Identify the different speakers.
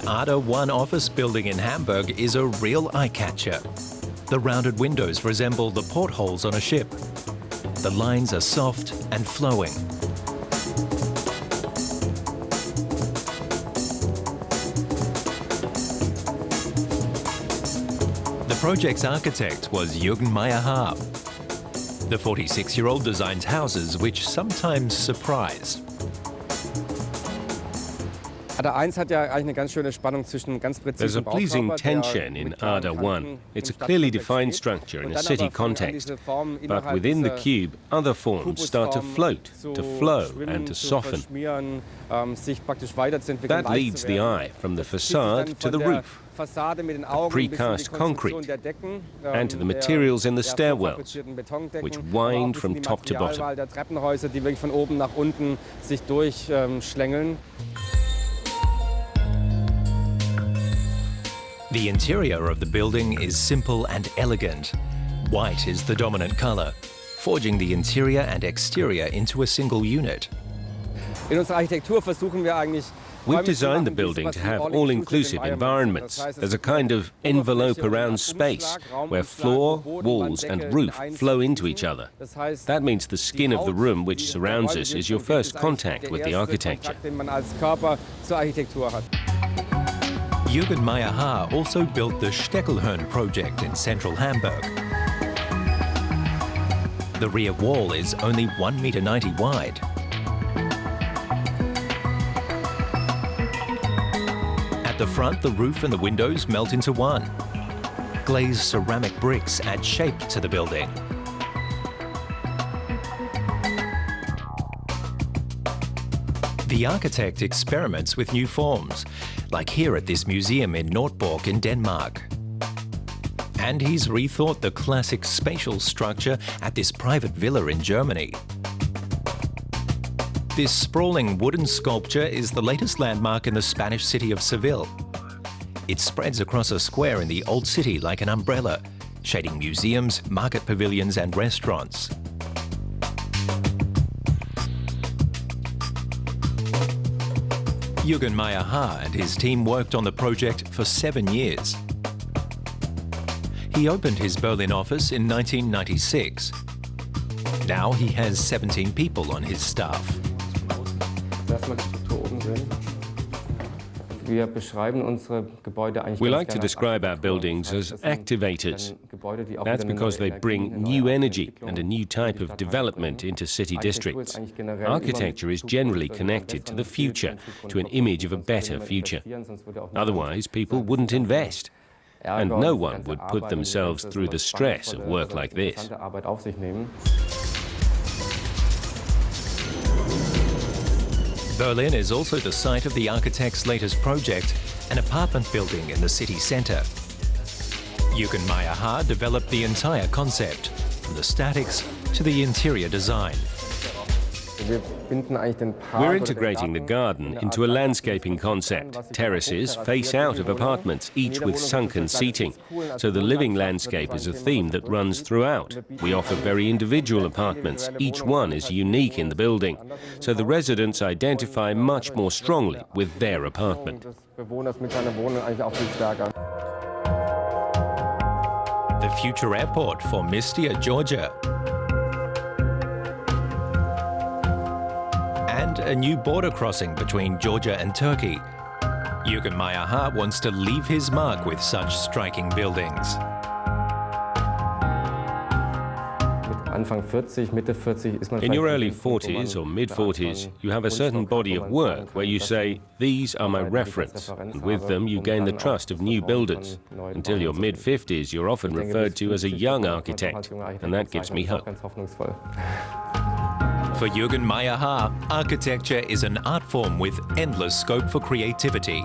Speaker 1: Ada 1 office building in Hamburg is a real eye-catcher. The rounded windows resemble the portholes on a ship. The lines are soft and flowing. The project's architect was Jürgen Mayer H. The 46-year-old designs houses which sometimes surprise.
Speaker 2: There's
Speaker 3: a pleasing tension in Ada 1. It's a clearly defined structure in a city context. But within the cube, other forms start to float, to flow and to soften. That leads the eye from the facade to the roof, the precast concrete, and to the materials in the stairwells, which wind from top to bottom.
Speaker 1: The interior of the building is simple and elegant. White is the dominant color, forging the interior and exterior into a single unit.
Speaker 3: We've designed the building to have all-inclusive environments. There's a kind of envelope around space where floor, walls and roof flow into each other. That means the skin of the room which surrounds us is your first contact with the architecture.
Speaker 1: Jürgen Mayer H also built the Steckelhörn project in central Hamburg. The rear wall is only 1.90 meters wide. At the front, the roof and the windows melt into one. Glazed ceramic bricks add shape to the building. The architect experiments with new forms, like here at this museum in Nordborg in Denmark. And he's rethought the classic spatial structure at this private villa in Germany. This sprawling wooden sculpture is the latest landmark in the Spanish city of Seville. It spreads across a square in the old city like an umbrella, shading museums, market pavilions and restaurants. Jürgen Mayer H and his team worked on the project for 7 years. He opened his Berlin office in 1996. Now he has 17 people on his staff.
Speaker 3: We like to describe our buildings as activators. That's because they bring new energy and a new type of development into city districts. Architecture is generally connected to the future, to an image of a better future. Otherwise, people wouldn't invest. And no one would put themselves through the stress of work like this.
Speaker 1: Berlin is also the site of the architect's latest project, an apartment building in the city centre. Jürgen Mayer H developed the entire concept, from the statics to the interior design.
Speaker 3: We're integrating the garden into a landscaping concept. Terraces face out of apartments, each with sunken seating. So the living landscape is a theme that runs throughout. We offer very individual apartments. Each one is unique in the building. So the residents identify much more strongly with their apartment.
Speaker 1: The future airport for Mystia, Georgia. And a new border crossing between Georgia and Turkey. Jürgen Mayer H wants to leave his mark with such striking buildings.
Speaker 3: In your early 40s or mid-40s, you have a certain body of work where you say, these are my reference, and with them you gain the trust of new builders. Until your mid-50s, you're often referred to as a young architect, and that gives me hope.
Speaker 1: For Jürgen Mayer H, architecture is an art form with endless scope for creativity.